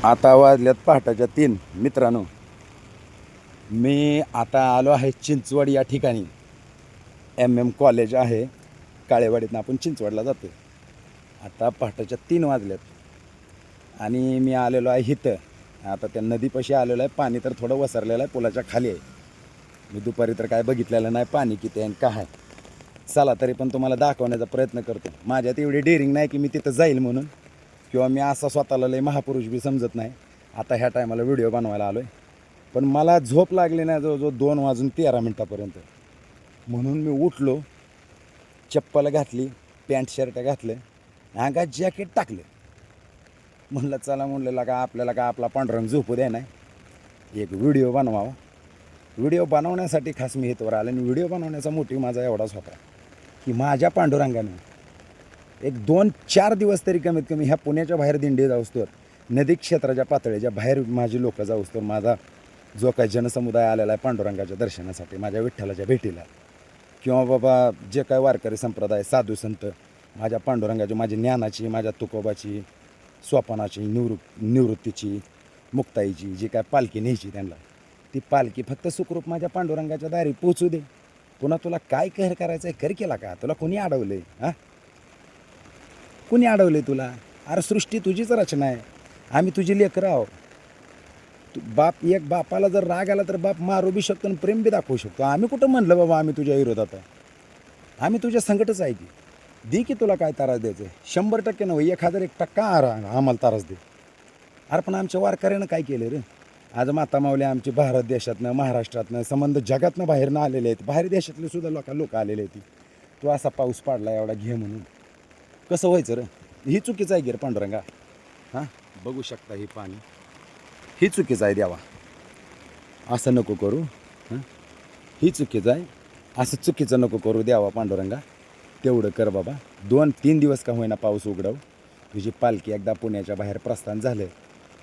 आता वाजल्यात पहाटाच्या 3 मित्रांनो. मी आता आलो आहे चिंचवड या ठिकाणी. MM कॉलेज आहे काळेवाडीतनं आपण चिंचवडला जातो. आता पहाटाच्या 3 वाजल्यात आणि मी आलेलो आहे इथं. आता त्या नदीपाशी आलेलो आहे. पाणी तर थोडं वसरलेलं आहे, पुलाच्या खाली आहे. मी दुपारी तर काय बघितलेलं नाही पाणी किती आहे आणि काय आहे. चला तरी पण तुम्हाला दाखवण्याचा प्रयत्न करतो. माझ्यात एवढी डेअरिंग नाही की मी तिथं जाईल म्हणून, किंवा मी असा स्वतःला लय महापुरुष बी समजत नाही. आता ह्या टायमाला व्हिडिओ बनवायला आलो आहे, पण मला झोप लागली नाही जवळजवळ 2 वाजून 13 मिनटापर्यंत. म्हणून मी उठलो, चप्पल घातली, पॅन्ट शर्ट घातलं, अंगात जॅकेट टाकलं. म्हणलं चला म्हणलेला का आपल्याला का आपला पांडुरंग झोपू द्या नाही, एक व्हिडिओ बनवावा. व्हिडिओ बनवण्यासाठी खास मी इथवर आलो. आणि व्हिडिओ बनवण्याचा मोटिव्ह माझा एवढाच होता की माझ्या पांडुरंगानं एक 2-4 दिवस तरी कमीत कमी ह्या पुण्याच्या बाहेर दिंडी जाऊस्तोवर, नदी क्षेत्राच्या पातळीच्या बाहेर माझी लोक जाऊस्तोवर, माझा जो काही जनसमुदाय आलेला आहे पांडुरंगाच्या दर्शनासाठी, माझ्या विठ्ठलाच्या भेटीला, किंवा बाबा जे काय वारकरी संप्रदाय, साधू संत, माझ्या पांडुरंगाची, माझी ज्ञानाची, माझ्या तुकोबाची, स्वपनाची, निवृत्तीची, मुक्ताईची जी काय पालखी न्यायची त्यांना, ती पालखी फक्त सुखरूप माझ्या पांडुरंगाच्या दारी पोचू दे. पुन्हा तुला काय कहर करायचं आहे कर केला का? तुला कोणी अडवलं आहे? हां, कुणी अडवलं आहे तुला? अरे सृष्टी तुझीच रचना आहे, आम्ही तुझी लेकरं आहो. तू बाप, एक बापाला जर राग आला तर बाप मारू बी शकतो आणि प्रेम बी दाखवू शकतो. आम्ही कुठं म्हणलं बाबा आम्ही तुझ्या विरोधात आहे? आम्ही तुझ्या संकटच आहे की. दे की तुला काय त्रास द्यायचं आहे. 100% नव्हे, 1001% आम्हाला त्रास दे. अरे पण आमच्या वारकऱ्यानं काय केलं रे? आज माता माऊली आमची भारत देशातनं, महाराष्ट्रातनं, संबंध जगातनं बाहेरनं आलेले आहेत. बाहेर देशातले सुद्धा लोक आलेले आहेत. तू असा पाऊस पाडला एवढा घे म्हणून कसं व्हायचं रे? ही चुकीचं आहे गिर पांडुरंगा. हां, बघू शकता ही पाणी, ही चुकीचं आहे देवा. असं नको करू. हां, ही चुकीचं आहे. असं चुकीचं नको करू देवा पांडुरंगा. तेवढं कर बाबा. 2-3 दिवस का होईना पाऊस उघडव. तुझी पालखी एकदा पुण्याच्या बाहेर प्रस्थान झालं,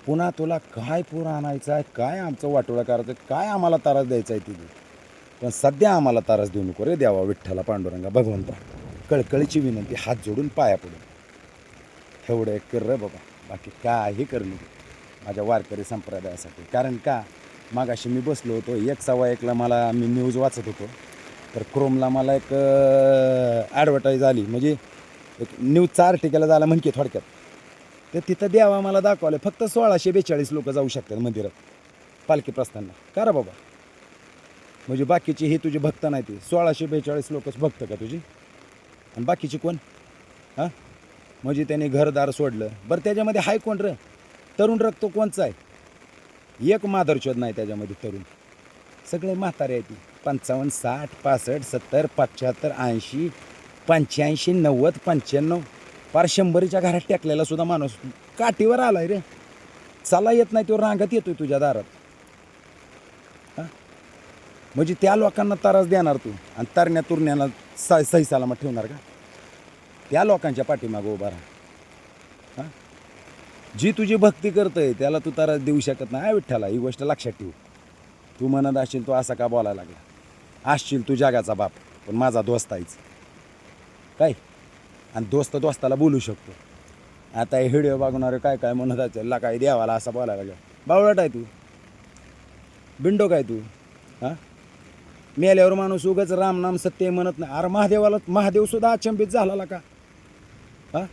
पुन्हा तुला काय पूर आणायचा आहे, काय आमचं वाटोळं करायचं, काय आम्हाला त्रास द्यायचा आहे तिथे. पण सध्या आम्हाला त्रास देऊ नको रे देवा विठ्ठला पांडुरंगा भगवंता. कळकळीची विनंती, हात जोडून पाया पडून एवढं एक कर रे बाबा. बाकी काही कर नको माझ्या वारकरी संप्रदायासाठी. कारण का, मागाशी मी बसलो होतो 1:15 मला, मी न्यूज वाचत होतो, तर क्रोमला मला एक ॲडव्हर्टाईज आली, म्हणजे एक न्यूजचा आर्टिकल झाला म्हणकी थोडक्यात. तर तिथं देवा मला दाखवलं फक्त 1642 लोक जाऊ शकतात मंदिरात पालखी प्रस्थानला. का रे बाबा? म्हणजे बाकीची ही तुझी भक्त नाही, ती 1642 लोकच भक्त का तुझी? आणि बाकीची कोण? हां, म्हणजे त्याने घरदार सोडलं. बरं त्याच्यामध्ये हाय कोण रे? तरुण रक्त कोणचं आहे? एक मादरचोद नाही त्याच्यामध्ये तरुण. सगळे म्हातारे आहेत. 55, 60, 65, 70, 75, 80, 85, 90, 95, पार 100च्या घरात टेकलेला सुद्धा माणूस काठीवर आलाय रे. चाला येत नाही तो रांगत येतोय तुझ्या दारात. हां, म्हणजे त्या लोकांना त्रास देणार तू आणि तरण्या तुरण्याला सही सलामत ठेवणार का? त्या लोकांच्या पाठीमागं उभा राहा. हां, जी तुझी भक्ती करतंय त्याला तू त्रास देऊ शकत नाही विठ्ठला. ही गोष्ट लक्षात ठेव. तू म्हणत असशील तू असा का बोलायला लागला, असशील तू जगाचा बाप, पण माझा दोस्त आहेच काय. आणि दोस्त दोस्ताला बोलू शकतो. आता हे व्हिडिओ बघणारे काय काय म्हणत असेल, काय देवाला असा बोलायला लागला. बावळट आहे तू, बिंडो काय तू? हां, मेल्यावर माणूस उगाच रामनाम सत्य म्हणत नाही. अरे महादेव सुद्धा अचंबित झाला का? हां,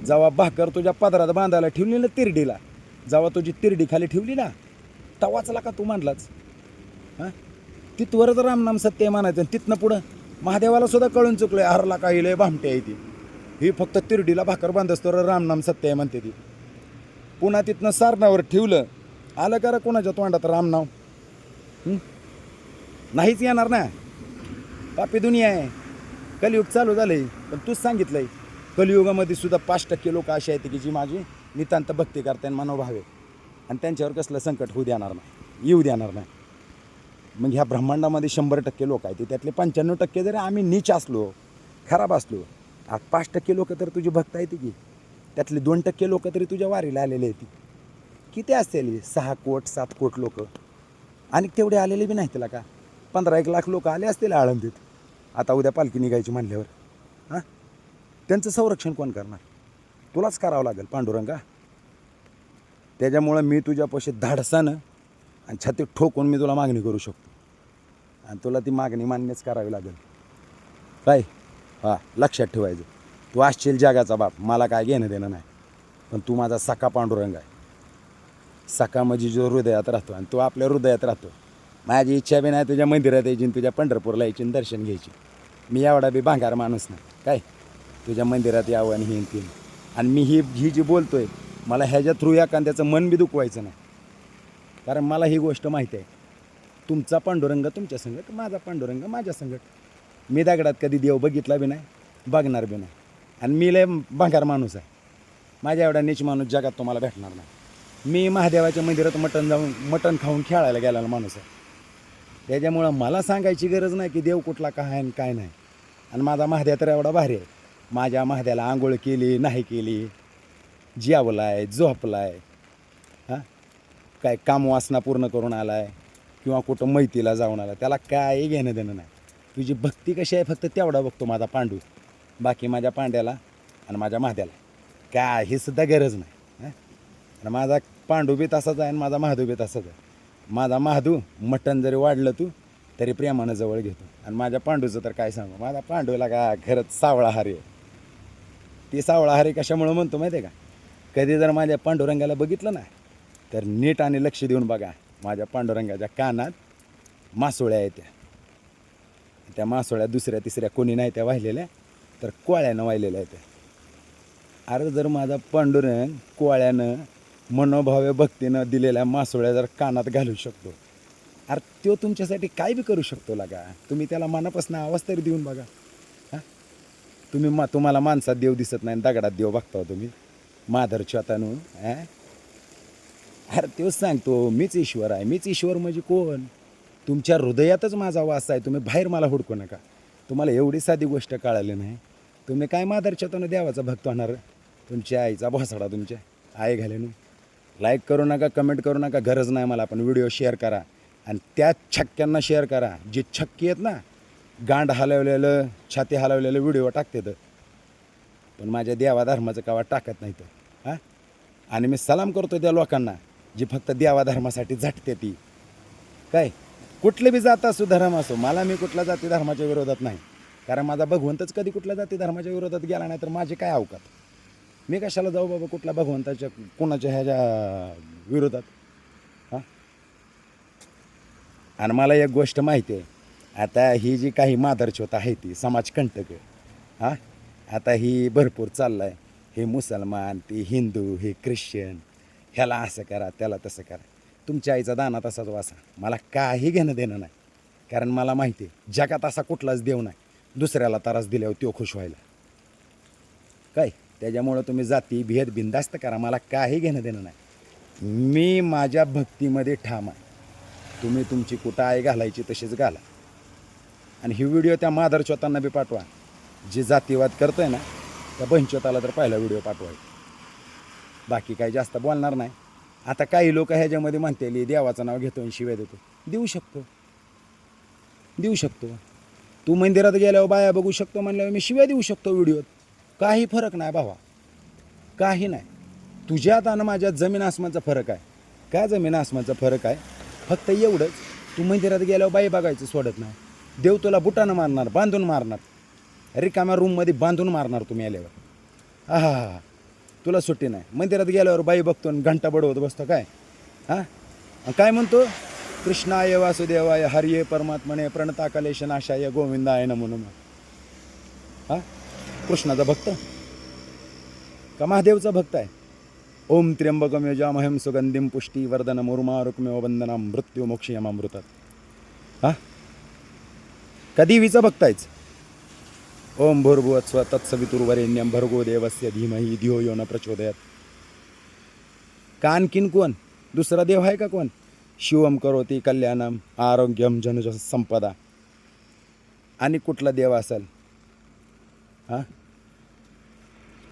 जेव्हा भाकर तुझ्या पदरात बांधायला ठेवली ना तिरडीला, जेव्हा तुझी तिरडी खाली ठेवली ना, तवाचला का तू मानलाच? हां, तिथवरच रामनाम सत्य म्हणायचं. आणि तिथनं पुढं महादेवाला सुद्धा कळून चुकलं, हरला काही लय भामटे आहे ती, ही फक्त तिरडीला भाकर बांधस्तोवर रामनाम सत्य आहे म्हणते ती. पुन्हा तिथनं सारणावर ठेवलं, आलं का कोणाच्या तोंडात रामनाव? नाहीच येणार ना. पापी दुनिया आहे, कलियुग चालू झालंय. पण तूच सांगितलंय कलियुगामध्ये सुद्धा 5% लोक अशी आहेत की जी माझी नितांत भक्ती करते आणि मनोभावे, आणि त्यांच्यावर कसलं संकट होऊ देणार नाही, येऊ देणार नाही. मग ह्या ब्रह्मांडामध्ये 100% लोक आहेत, त्यातले 95% जरी आम्ही नीच असलो, खराब असलो, 5% लोक तर तुझी भक्त आहेत की, त्यातले 2% लोक तरी तुझ्या वारीला आलेले आहेत. किती असतील? 6 कोट 7 कोट लोक. आणि तेवढे आलेले बी नाही त्याला का? 15-1 लाख लोक आले असतील आळंदीत आता उद्या पालखी निघायची म्हणल्यावर. हां, त्यांचं संरक्षण कोण करणार? तुलाच करावं लागेल पांडुरंगा. त्याच्यामुळं मी तुझ्यापाशी धाडसानं आणि छाती ठोकून मी तुला मागणी करू शकतो आणि तुला ती मागणी मान्यच करावी लागेल. काय हां लक्षात ठेवायचं. तू असशील जगाचा बाप, मला काय घेणं देणं नाही, पण तू माझा सखा पांडुरंग आहे. सखा म्हणजे जो हृदयात राहतो आणि तो आपल्या हृदयात राहतो. माझी इच्छा बी नाही तुझ्या मंदिरात यायची, तुझ्या पंढरपूरला यायची दर्शन घ्यायची. मी एवढा बी भांगार माणूस नाही काय तुझ्या मंदिरात यावं आणि हे तीन. आणि मी ही जी बोलतोय मला ह्याच्या थ्रू एखाद्याचं मन बी दुखवायचं नाही, कारण मला ही गोष्ट माहिती आहे. तुमचा पांडुरंग तुमच्या संगत, माझा पांडुरंग माझ्या संगत. मी दगडात कधी देव बघितला बी नाही, बघणार बी नाही. आणि मी लय भांगार माणूस आहे. माझ्या एवढा नीच माणूस जगात तुम्हाला भेटणार नाही. मी महादेवाच्या मंदिरात मटण खाऊन खेळायला गेलेला माणूस आहे. त्याच्यामुळं मला सांगायची गरज नाही की देव कुठला काय आणि काय नाही. आणि माझा महादेव तर एवढा भारी आहे. माझ्या महाद्याला आंघोळ केली नाही केली, जेवलाय झोपलाय, हां काय कामवासना पूर्ण करून आलाय किंवा कुठं मैतीला जाऊन आला, त्याला काही घेणं देणं नाही. तुझी भक्ती कशी आहे फक्त तेवढा बघतो माझा पांडू. बाकी माझ्या पांड्याला आणि माझ्या महाद्याला काही सुद्धा गरज नाही. आणि माझा पांडू बी तसाच आहे आणि माझा महादू बी तसाच आहे. माझा महादू मटण जरी वाढलं तू तरी प्रेमानं जवळ घेतो. आणि माझ्या पांडूचं तर काय सांगू, माझा पांडूला का खरंच सावळाहारी आहे. ती सावळाहारी कशामुळं म्हणतो माहिती आहे का, कधी जर माझ्या पांडुरंगाला बघितलं ना तर नीट आणि लक्ष देऊन बघा. माझ्या पांडुरंगाच्या कानात मासोळ्या येत्या. त्या मासोळ्या दुसऱ्या तिसऱ्या कोणी नाही त्या वाहिलेल्या, तर कोळ्यानं वाहिलेल्या आहेत. अरे जर माझा पांडुरंग कोळ्यानं मनोभावे भक्तीनं दिलेल्या मासोळ्या जर कानात घालू शकतो, अरे तो तुमच्यासाठी काय बी करू शकतो लागा. तुम्ही त्याला मनापासून आवाज तरी देऊन बघा. हां तुम्हाला माणसात देव दिसत नाही, दगडात देव बघता तुम्ही माधरच्या हातानं. अरे तोच सांगतो मीच ईश्वर आहे. मीच ईश्वर म्हणजे कोण? तुमच्या हृदयातच माझा वास आहे. तुम्ही बाहेर मला हुडकू नका. तुम्हाला एवढी साधी गोष्ट कळाली नाही, तुम्ही काय माधरच्या हातानं देवाचा भक्त होणार? तुमच्या आईचा भोसडा तुमच्या आई घालेन. लाईक करू नका, कमेंट करू नका, गरज नाही मला. पण व्हिडिओ शेअर करा आणि त्या छक्क्यांना शेअर करा जे छक्की आहेत ना, गांड हलवलेलं छाती हलवलेलं व्हिडिओ टाकतात, पण माझ्या देवा धर्माचं कावा टाकत नाही तर. हां आणि मी सलाम करतो त्या लोकांना जी फक्त देवा धर्मासाठी झटते. ती काय कुठले बी जात असो धर्म असो, मला मी कुठल्या जाती धर्माच्या विरोधात नाही, कारण माझा भगवंतच कधी कुठल्या जाती धर्माच्या विरोधात गेला नाही तर माझे काय अवकात. मी कशाला जाऊ बाबा कुठल्या भगवंताच्या कोणाच्या ह्याच्या विरोधात. हां आणि मला एक गोष्ट माहिती आहे, आता ही जी काही मादरचोत आहे ती समाजकंटक, हां आता ही भरपूर चाललं आहे. हे मुसलमान, ते हिंदू, हे ख्रिश्चन, ह्याला असं करा त्याला तसं करा. तुमच्या आईचा दाना तसाच वासा, मला काही घेणं देणं नाही. कारण मला माहिती आहे जगात असा कुठलाच देव नाही दुसऱ्याला त्रास दिल्यावर तो खुश व्हायला. काय त्याच्यामुळं तुम्ही जाती भेद बिंदास्त करा, मला काही घेणं देणं नाही. मी माझ्या भक्तीमध्ये ठाम आहे. तुम्ही तुमची कुठं आई घालायची तशीच घाला. आणि ही व्हिडिओ त्या माधरचोतांना बी पाठवा. जे जातीवाद करतोय ना त्या बहिणचोताला तर पहिला व्हिडिओ पाठवायचा. बाकी काही जास्त बोलणार नाही. आता काही लोक ह्याच्यामध्ये म्हणते देवाचं नाव घेतो आणि शिव्या देतो. देऊ शकतो. तू मंदिरात गेल्यावर बाया बघू शकतो म्हणल्यावर मी शिव्या देऊ शकतो व्हिडिओत. काही फरक नाही भावा, काही नाही. तुझ्यात आणि माझ्यात जमीन आसमानचा फरक आहे. काय जमीन आसमानचा फरक आहे? फक्त एवढंच, तू मंदिरात गेल्यावर बाई बघायचं सोडत नाही. देव तुला बुटानं मारणार, बांधून मारणार, रिकाम्या रूममध्ये बांधून मारणार तुम्ही आल्यावर. हा तुला सुट्टी नाही. मंदिरात गेल्यावर बाई बघतो आणि घंटा बडवत बसतो काय. हां काय म्हणतो, कृष्णाय वासुदेवाय हरिये परमात्मने प्रणताकालेश नाशाय गोविंदाय नमो नमः. हां कृष्णाचा भक्त का महादेवचा भक्त आहे? ओम त्र्यंबकम यजामहं सुगंधिं पुष्टिवर्धनम् उर्वारुकमेव वंदनाम् मृत्यू मोक्षयमामृतात. हां कधीवीचा भक्त आहेच. ओम भूर्भुवस्सुवः तत्सवितुर्वरेण्यं भर्गो देवस्य धीमहि धियो यो न प्रचोदयात्. का आणखीन कोण दुसरा देव आहे का कोण? शिवम करोती कल्याणम आरोग्यम जनज संपदा. आणि कुठला देव असेल? हां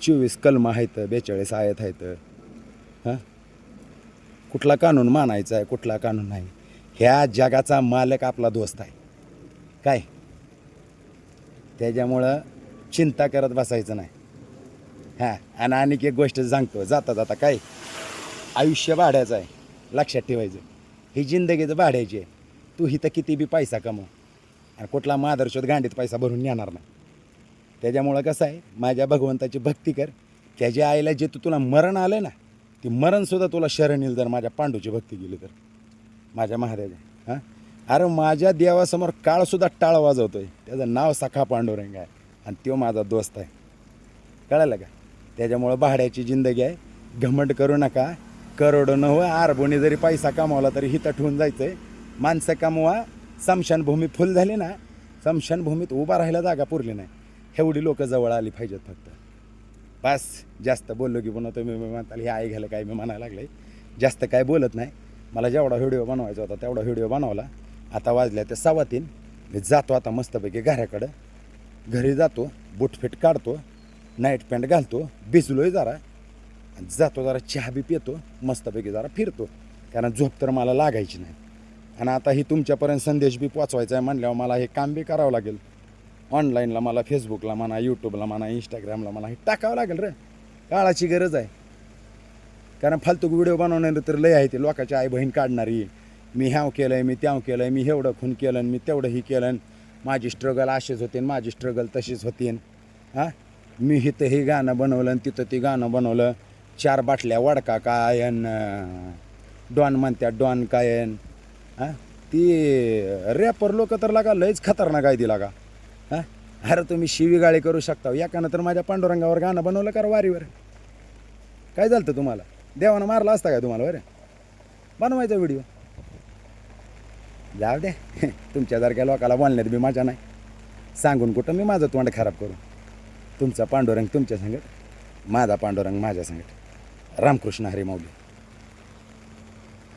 24 कलम आहेत, 42 आयत आहेत. हां कुठला कानून मानायचा आहे कुठला कानून नाही, ह्या जगाचा मालक आपला दोस्त आहे. काय त्याच्यामुळं चिंता करत बसायचं नाही. हां आणि एक गोष्ट सांगतो जाता जाता, काय आयुष्य भाड्याचं आहे, लक्षात ठेवायचं. ही जिंदगीचं भाड्याची आहे. तू इथं किती बी पैसा कमव आणि कुठला मादरशोध गांडीत पैसा भरून येणार नाही. त्याच्यामुळं कसं आहे, माझ्या भगवंताची भक्ती कर. त्याच्या आईला जे तुला मरण आलं ना, ती मरणसुद्धा तुला शरण येईल जर माझ्या पांडूची भक्ती केली तर, माझ्या महादेवाच्या. हां, अरे माझ्या देवासमोर काळसुद्धा टाळ वाजवतोय. त्याचं नाव सखा पांडुरंग आहे आणि तो माझा दोस्त आहे. कळालं का? त्याच्यामुळं भाड्याची जिंदगी आहे. घमंड करू नका. करोडो न हो, आरबोनी जरी पैसा कमावला तरी हिथं ठेवून जायचं आहे. माणसं कमवा. स्मशानभूमी फुल झाली ना, स्मशानभूमीत उभा राहायला जागा पुरली नाही. एवढी लोक जवळ आली पाहिजेत फक्त. बस जास्त बोललो की पुन्हा तुम्ही म्हणताल हे आई घ्यायला काय मी म्हणायला लागले. जास्त काय बोलत नाही. मला जेवढा व्हिडिओ बनवायचा होता तेवढा व्हिडिओ बनवला. आता वाजल्या ते 3:15. मी जातो आता मस्तपैकी घराकडं. घरी जातो, बूटफिट काढतो, नाईट पॅन्ट घालतो, भिजलोय जरा, आणि जातो जरा चहा बी पितो, मस्तपैकी जरा फिरतो. कारण झोप तर मला लागायची नाही. आणि आता ही तुमच्यापर्यंत संदेश बी पोचवायचा आहे म्हणल्यावर मला हे काम बी करावं लागेल. ऑनलाईनला मला फेसबुकला म्हणा, यूट्यूबला म्हणा, इंस्टाग्रामला म्हणा, हे टाकावं लागेल रे. काळाची गरज आहे. कारण फालतू व्हिडिओ बनवणारे तर लय आहे. ते लोकांची आई बहीण काढणारी, मी ह्याव केलं आहे, मी त्याव केलं आहे, मी एवढं खून केलं आणि मी तेवढंही केलं, माझी स्ट्रगल अशीच होते, माझी स्ट्रगल तशीच होती. हां, मी इथं हे गाणं बनवलं आणि तिथं ते गाणं बनवलं. 4 बाटल्या वडका काय डॉन म्हणतात, डॉन काय. हां, ती रॅपर लोक तर लागा लयच खतरनाक आहे ती लागा. हां, अरे तुम्ही शिवीगाळी करू शकता. एकानं तर माझ्या पांडुरंगावर गाणं बनवलं का वारीवर. काय झालं तर तुम्हाला देवानं मारला असता काय तुम्हाला? बरं, बनवायचा व्हिडिओ. जाऊ दे. तुमच्यासारख्या लोकाला बोलण्यात बी मजा नाही. सांगून कुठं मी माझं तोंड खराब करू. तुमचा पांडुरंग तुमच्या संगत, माझा पांडुरंग माझ्या संगत. रामकृष्ण हरी माऊली.